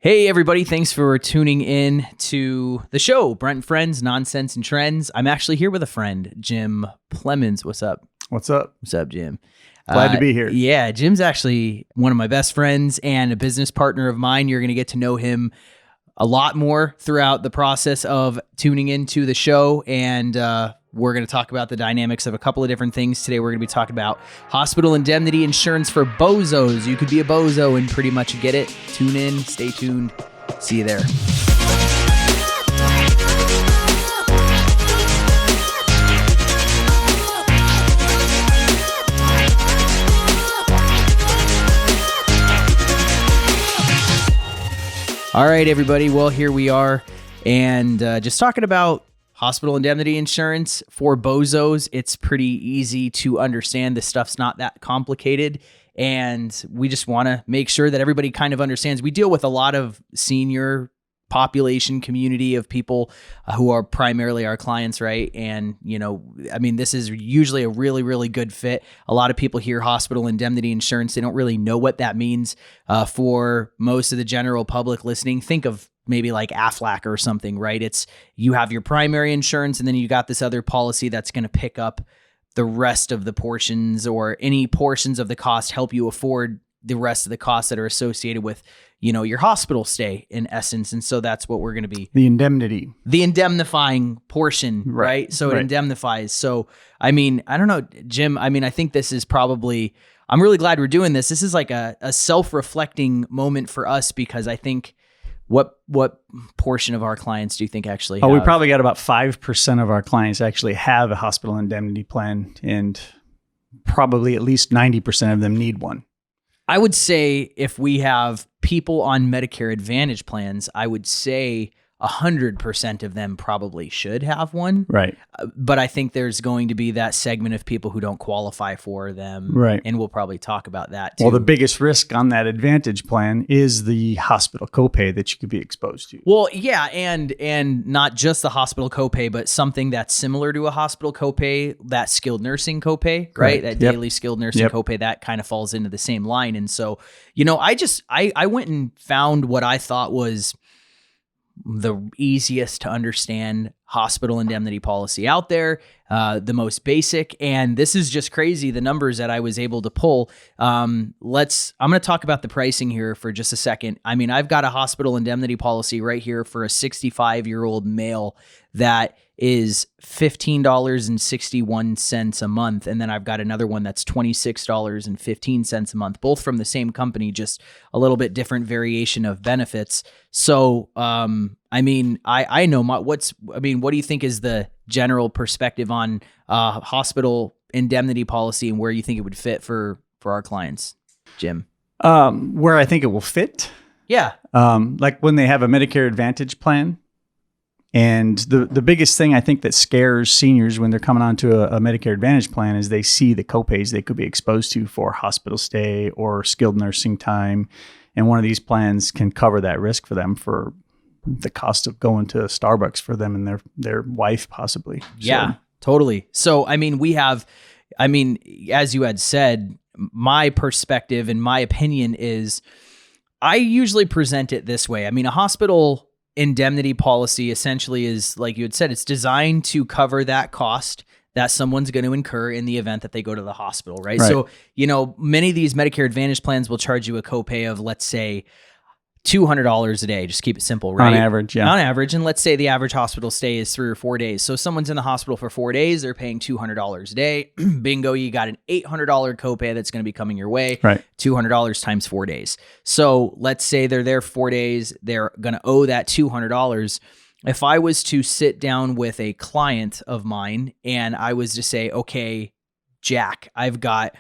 Hey, everybody. Thanks for tuning in to the show, Brent and Friends, Nonsense and Trends. I'm actually here with a friend, Jim Plemons. What's up? What's up? What's up, Jim? Glad to be here. Yeah, Jim's actually one of my best friends and a business partner of mine. You're going to get to know him a lot more throughout the process of tuning into the show. And we're going to talk about the dynamics of a couple of different things. Today, we're going to be talking about hospital indemnity insurance for BOZOS. You could be a bozo and pretty much get it. Tune in, stay tuned. See you there. All right, everybody. Well, here we are, and just talking about hospital indemnity insurance for BOZOS. It's pretty easy to understand. This stuff's not that complicated, and we just want to make sure that everybody kind of understands. We deal with a lot of senior population community of people who are primarily our clients, right? And, this is usually a really, really good fit. A lot of people hear hospital indemnity insurance. They don't really know what that means. For most of the general public listening, think of maybe like Aflac or something, right? It's you have your primary insurance and then you got this other policy that's going to pick up the rest of the portions, or any portions of the cost, help you afford the rest of the costs that are associated with, your hospital stay in essence. And so that's what we're going to be. The indemnifying portion, right? So it indemnifies. So, I don't know, Jim, I think this is probably, I'm really glad we're doing this. This is like a self-reflecting moment for us, because I think what portion of our clients do you think actually have? We probably got about 5% of our clients actually have a hospital indemnity plan, and probably at least 90% of them need one. I would say if we have people on Medicare Advantage plans, I would say 100% of them probably should have one. Right. But I think there's going to be that segment of people who don't qualify for them. Right. And we'll probably talk about that too. Well, the biggest risk on that Advantage plan is the hospital copay that you could be exposed to. Well, yeah, and not just the hospital copay, but something that's similar to a hospital copay, that skilled nursing copay, right? That daily skilled nursing copay, that kind of falls into the same line. And so, I went and found what I thought was the easiest to understand hospital indemnity policy out there, the most basic. And this is just crazy, the numbers that I was able to pull. I'm going to talk about the pricing here for just a second. I've got a hospital indemnity policy right here for a 65-year-old male that is $15.61 a month. And then I've got another one that's $26.15 a month, both from the same company, just a little bit different variation of benefits. So, I know what do you think is the general perspective on hospital indemnity policy and where you think it would fit for our clients, Jim? Where I think it will fit? Yeah. Like when they have a Medicare Advantage plan. And the biggest thing I think that scares seniors when they're coming onto a Medicare Advantage plan is they see the copays they could be exposed to for hospital stay or skilled nursing time. And one of these plans can cover that risk for them for the cost of going to Starbucks for them and their wife possibly. Yeah, totally. So, we have, as you had said, my perspective and my opinion is I usually present it this way. A hospital indemnity policy essentially is, like you had said, it's designed to cover that cost that someone's going to incur in the event that they go to the hospital, right? So, many of these Medicare Advantage plans will charge you a copay of, let's say, $200 a day. Just keep it simple, right? On average, yeah. On average. And let's say the average hospital stay is 3 or 4 days. So someone's in the hospital for 4 days, they're paying $200 a day. Bingo, you got an $800 copay that's going to be coming your way. Right. $200 times 4 days. So let's say they're there 4 days, they're going to owe that $200. If I was to sit down with a client of mine and I was to say, okay, Jack, I've got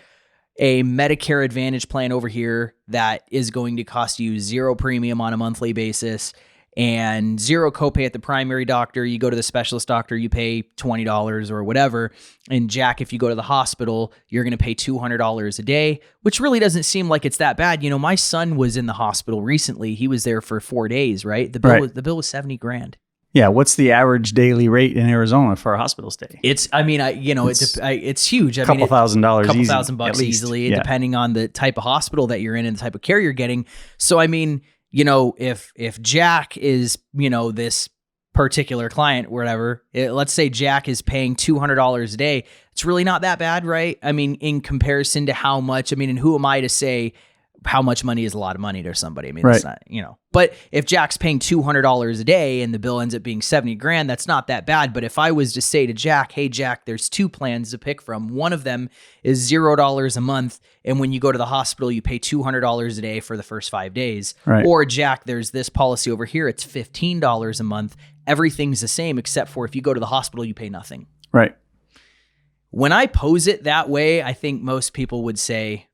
a Medicare Advantage plan over here that is going to cost you 0 premium on a monthly basis and 0 copay at the primary doctor. You go to the specialist doctor, you pay $20 or whatever. And Jack, if you go to the hospital, you're going to pay $200 a day, which really doesn't seem like it's that bad. My son was in the hospital recently. He was there for 4 days, right? The bill was $70,000. Yeah, what's the average daily rate in Arizona for a hospital stay? It's, it's huge. A couple $1,000 easy. $2,000 easily, depending on the type of hospital that you're in and the type of care you're getting. So, if Jack is, this particular client, whatever, let's say Jack is paying $200 a day. It's really not that bad, right? I mean, in comparison to how much, and who am I to say how much money is a lot of money to somebody? I mean, right. It's not, but if Jack's paying $200 a day and the bill ends up being 70 grand, that's not that bad. But if I was to say to Jack, hey, Jack, there's 2 plans to pick from. One of them is $0 a month. And when you go to the hospital, you pay $200 a day for the first 5 days. Right. Or Jack, there's this policy over here. It's $15 a month. Everything's the same, except for if you go to the hospital, you pay nothing. Right. When I pose it that way, I think most people would say,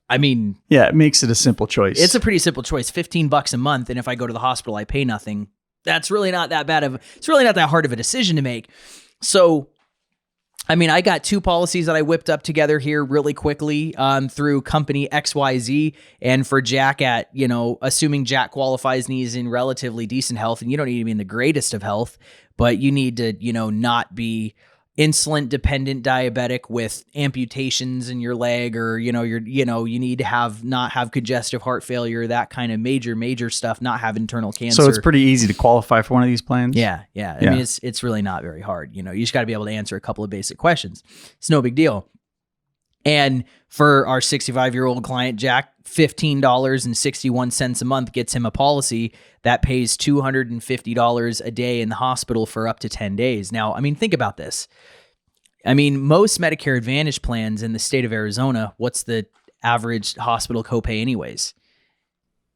yeah, it makes it a simple choice. It's a pretty simple choice. $15 a month, and if I go to the hospital, I pay nothing. That's really not that bad it's really not that hard of a decision to make. So, I got 2 policies that I whipped up together here really quickly through company XYZ, and for Jack at, assuming Jack qualifies and he's in relatively decent health, and you don't need to be in the greatest of health, but you need to, not be insulin dependent diabetic with amputations in your leg, or you need to not have congestive heart failure, that kind of major stuff, not have internal cancer. So it's pretty easy to qualify for one of these plans. Yeah. I mean, it's really not very hard. You just got to be able to answer a couple of basic questions. It's no big deal. And for our 65-year-old client, Jack, $15.61 a month gets him a policy that pays $250 a day in the hospital for up to 10 days. Now, think about this. Most Medicare Advantage plans in the state of Arizona, what's the average hospital copay anyways?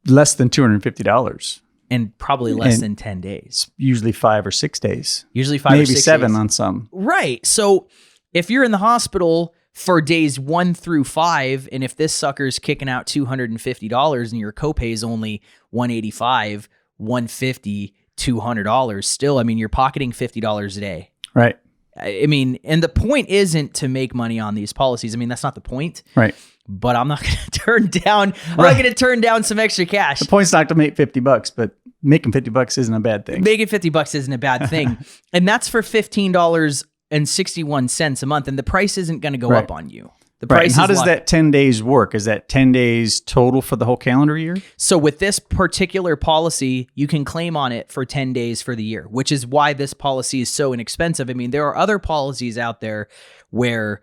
Less than $250. And probably less than 10 days. Usually 5 or 6 days. Usually 5 maybe or 6 7 days. on some. Right. So if you're in the hospital for days 1 through 5, and if this sucker's kicking out $250 and your copay is only $185, $150, $200, still, you're pocketing $50 a day. Right. And the point isn't to make money on these policies. That's not the point. Right. But I'm not going to turn down. I'm not going to turn down some extra cash. The point's not to make $50, but making $50 isn't a bad thing. Making $50 isn't a bad thing, and that's for $15.61 a month, and the price isn't going to go up on you. The price. And how does that 10 days work? Is that 10 days total for the whole calendar year? So with this particular policy, you can claim on it for 10 days for the year, which is why this policy is so inexpensive. There are other policies out there where,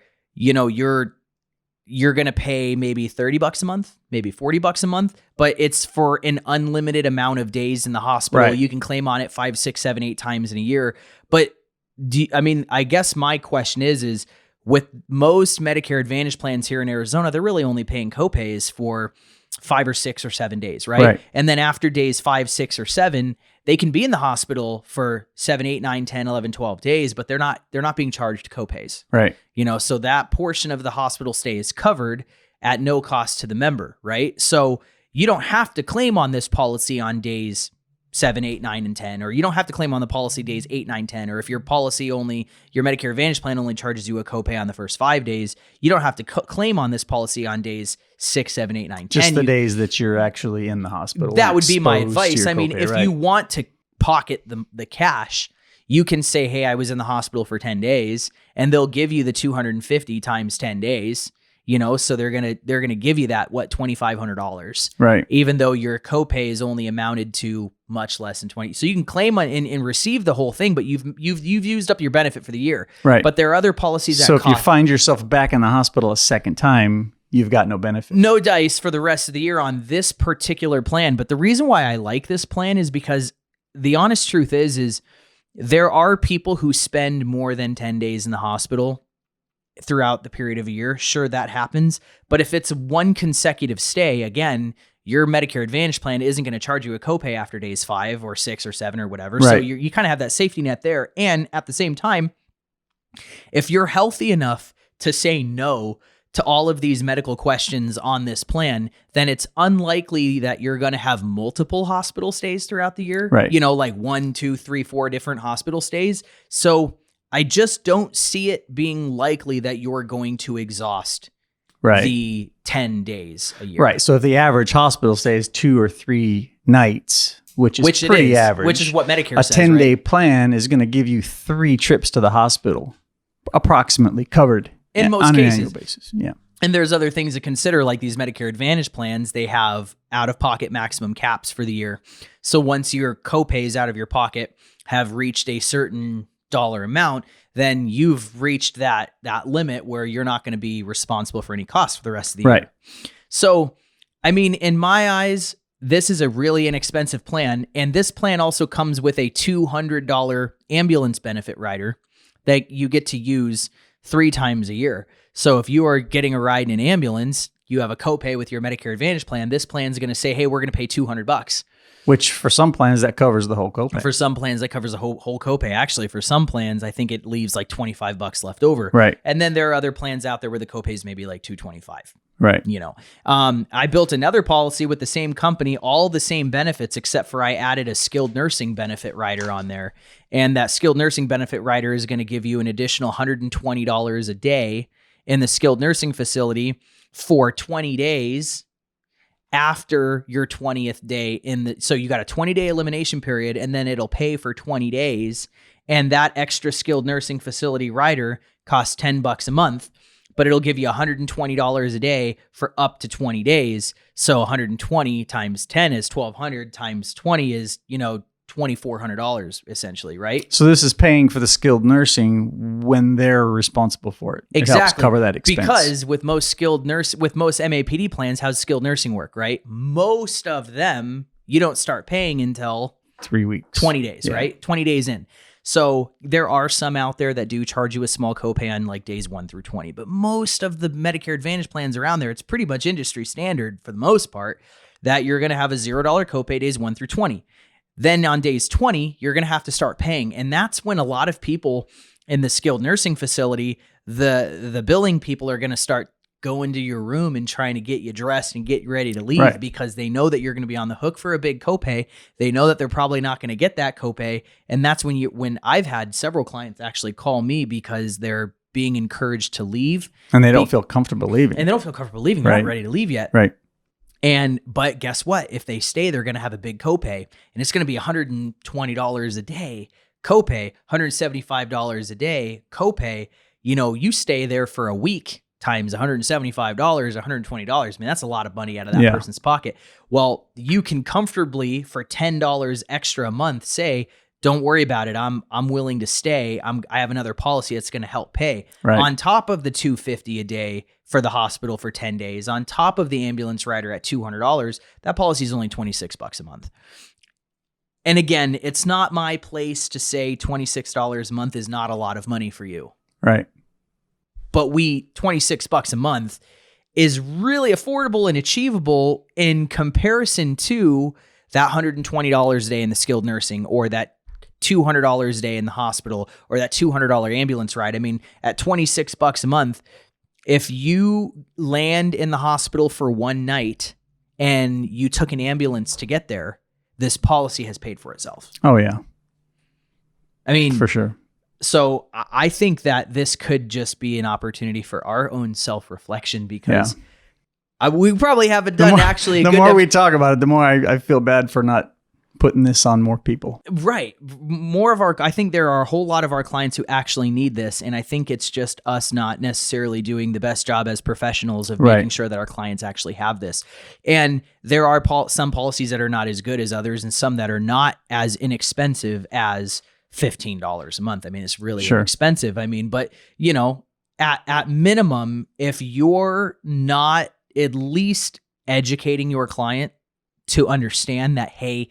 you're going to pay maybe $30 a month, maybe $40 a month, but it's for an unlimited amount of days in the hospital. Right. You can claim on it 5, 6, 7, 8 times in a year. But I guess my question is with most Medicare Advantage plans here in Arizona, they're really only paying copays for 5 or 6 or 7 days, right? And then after days 5, 6, or 7, they can be in the hospital for 7, 8, 9, 10, 11, 12 days, but they're not being charged copays. Right. So that portion of the hospital stay is covered at no cost to the member, right? So you don't have to claim on this policy on days 7, 8, 9, and 10, or you don't have to claim on the policy days 8, 9, 10, or if your Medicare Advantage plan only charges you a copay on the first 5 days, you don't have to claim on this policy on days 6, 7, 8, 9, 10. Just the days that you're actually in the hospital. That would be my advice. Copay, if you want to pocket the cash, you can say, hey, I was in the hospital for 10 days, and they'll give you the $250 times 10 days. So they're gonna give you that $2,500, right? Even though your copay is only amounted to much less than 20. So you can claim on and receive the whole thing, but you've used up your benefit for the year, right? But there are other policies that. So if you find yourself back in the hospital a second time, you've got no benefit, no dice for the rest of the year on this particular plan. But the reason why I like this plan is because the honest truth is there are people who spend more than 10 days in the hospital throughout the period of a year. Sure, that happens. But if it's one consecutive stay, again, your Medicare Advantage plan isn't going to charge you a copay after days 5 or 6 or 7 or whatever. Right. So you kind of have that safety net there. And at the same time, if you're healthy enough to say no to all of these medical questions on this plan, then it's unlikely that you're going to have multiple hospital stays throughout the year. Right. Like 1, 2, 3, 4 different hospital stays. So I just don't see it being likely that you're going to exhaust the 10 days a year. Right. So if the average hospital stay is 2 or 3 nights, which is pretty average, which is what Medicare says, a 10-day plan is going to give you 3 trips to the hospital, approximately covered in most on cases. an annual basis. Yeah. And there's other things to consider, like these Medicare Advantage plans, they have out-of-pocket maximum caps for the year. So once your copays out of your pocket have reached a certain dollar amount, then you've reached that limit where you're not going to be responsible for any costs for the rest of the year. So, I mean, in my eyes, this is a really inexpensive plan. And this plan also comes with a $200 ambulance benefit rider that you get to use 3 times a year. So if you are getting a ride in an ambulance, you have a copay with your Medicare Advantage plan. This plan is going to say, hey, we're going to pay $200. Which for some plans, that covers the whole copay. For some plans, that covers the whole copay. Actually, for some plans, I think it leaves like $25 left over. Right. And then there are other plans out there where the copays may be like $225. Right. You know, I built another policy with the same company, all the same benefits, except for I added a skilled nursing benefit rider on there. And that skilled nursing benefit rider is going to give you an additional $120 a day in the skilled nursing facility for 20 days after your 20th day so you got a 20-day elimination period, and then it'll pay for 20 days. And that extra skilled nursing facility rider costs $10 a month, but it'll give you $120 a day for up to 20 days. So 120 times 10 is 1,200 times 20 is, $2,400 essentially, right? So this is paying for the skilled nursing when they're responsible for it. Exactly. It helps cover that expense. Because with most MAPD plans, how's skilled nursing work, right? Most of them, you don't start paying until 3 weeks, 20 days, right? 20 days in. So there are some out there that do charge you a small copay on like days 1 through 20, but most of the Medicare Advantage plans around there, it's pretty much industry standard for the most part that you're going to have a $0 copay days 1 through 20. Then on days 20, you're going to have to start paying. And that's when a lot of people in the skilled nursing facility, the billing people are going to start going to your room and trying to get you dressed and get you ready to leave because they know that you're going to be on the hook for a big copay. They know that they're probably not going to get that copay. And that's when I've had several clients actually call me because they're being encouraged to leave. And they don't feel comfortable leaving. And they don't feel comfortable leaving. They're not ready to leave yet. Right. But guess what? If they stay, they're going to have a big copay, and it's going to be $120 a day copay, $175 a day copay. You stay there for a week times $175, $120. I mean, that's a lot of money out of that person's pocket. Well, you can comfortably for $10 extra a month say, don't worry about it. I'm willing to stay. I have another policy that's going to help pay on top of the $250 a day for the hospital for 10 days, on top of the ambulance rider at $200. That policy is only $26 a month. And again, it's not my place to say $26 a month is not a lot of money for you. Right. But $26 a month is really affordable and achievable in comparison to that $120 a day in the skilled nursing, or that $200 a day in the hospital, or that $200 ambulance ride. I mean, at $26 a month, if you land in the hospital for one night and you took an ambulance to get there, this policy has paid for itself. Oh, yeah. I mean, for sure. So I think that this could just be an opportunity for our own self-reflection, because we probably haven't done the more we talk about it, the more I feel bad for not putting this on more people. Right. I think there are a whole lot of our clients who actually need this. And I think it's just us not necessarily doing the best job as professionals of making sure that our clients actually have this. And there are some policies that are not as good as others, and some that are not as inexpensive as $15 a month. I mean, it's really expensive. I mean, but at minimum, if you're not at least educating your client to understand that, hey,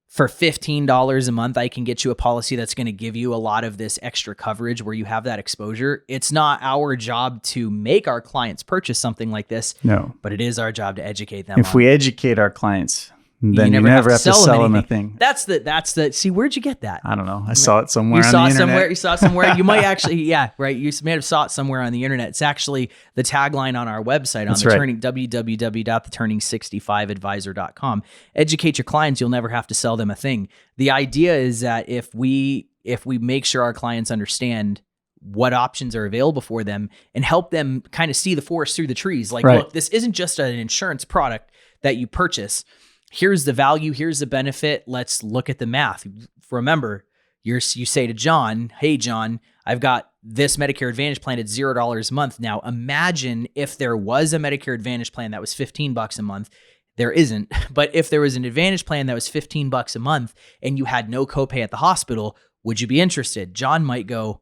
for $15 a month, I can get you a policy that's going to give you a lot of this extra coverage where you have that exposure. It's not our job to make our clients purchase something like this. No. But it is our job to educate them. If we educate our clients, then you never have to sell them a thing. That's the see, where'd you get that? I don't know. I saw it somewhere on the internet. You saw it somewhere. You might actually, right. You may have saw it somewhere on the internet. It's actually the tagline on our website, on www.theturning65advisor.com. Educate your clients. You'll never have to sell them a thing. The idea is that if we make sure our clients understand what options are available for them and help them kind of see the forest through the trees. Like, look, this isn't just an insurance product that you purchase. Here's the value. Here's the benefit. Let's look at the math. Remember, you say to John, hey, John, I've got this Medicare Advantage plan at $0 a month. Now, imagine if there was a Medicare Advantage plan that was $15 a month. There isn't, but if there was an Advantage plan that was $15 a month and you had no copay at the hospital, would you be interested? John might go,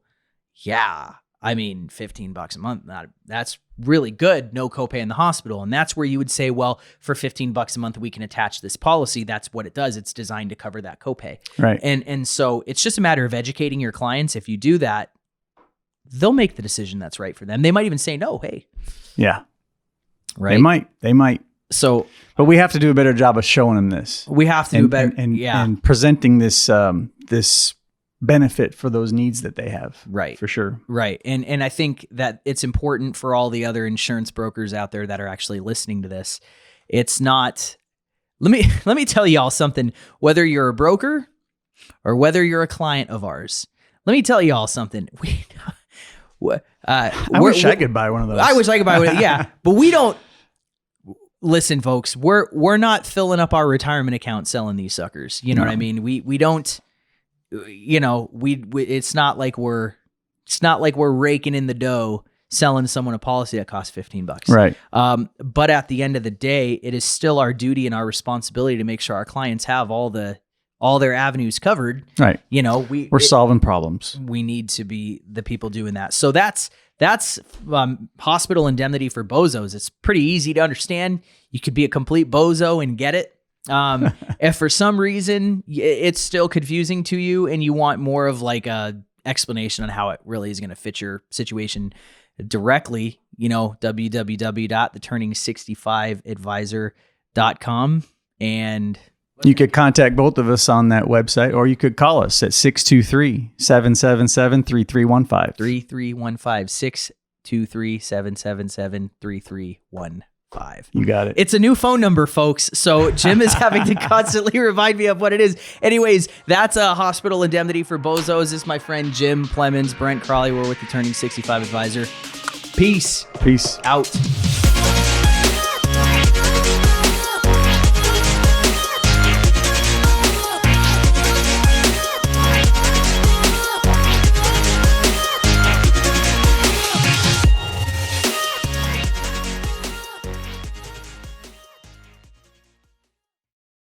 yeah, I mean, $15 a month, that's really good. No copay in the hospital. And that's where you would say, well, for $15 a month, we can attach this policy. That's what it does. It's designed to cover that copay. Right. And so it's just a matter of educating your clients. If you do that, they'll make the decision that's right for them. They might even say no. Hey. Yeah. Right. They might. So, but we have to do a better job of showing them this. We have to do better. And presenting this, this benefit for those needs that they have. Right. For sure. Right. And I think that it's important for all the other insurance brokers out there that are actually listening to this. It's not, let me tell y'all something, whether you're a broker or whether you're a client of ours, let me tell y'all something. I wish I could buy one of those. I wish I could buy one. Yeah. But we don't, listen, folks, we're not filling up our retirement account selling these suckers. You know what I mean? We don't, you know, it's not like we're raking in the dough selling someone a policy that costs $15. Right. But at the end of the day, it is still our duty and our responsibility to make sure our clients have all their avenues covered. Right. You know, we're solving problems. We need to be the people doing that. So that's hospital indemnity for BOZOS. It's pretty easy to understand. You could be a complete bozo and get it. If for some reason it's still confusing to you and you want more of like a explanation on how it really is going to fit your situation directly, you know, www.theturning65advisor.com. And you could contact both of us on that website, or you could call us at 623-777-3315. 623-777-3315. You got it. It's a new phone number, folks. So Jim is having to constantly remind me of what it is. Anyways, that's a hospital indemnity for BOZOS. This is my friend Jim Plemons, Brent Crawley. We're with the Turning 65 Advisor. Peace. Peace. Out.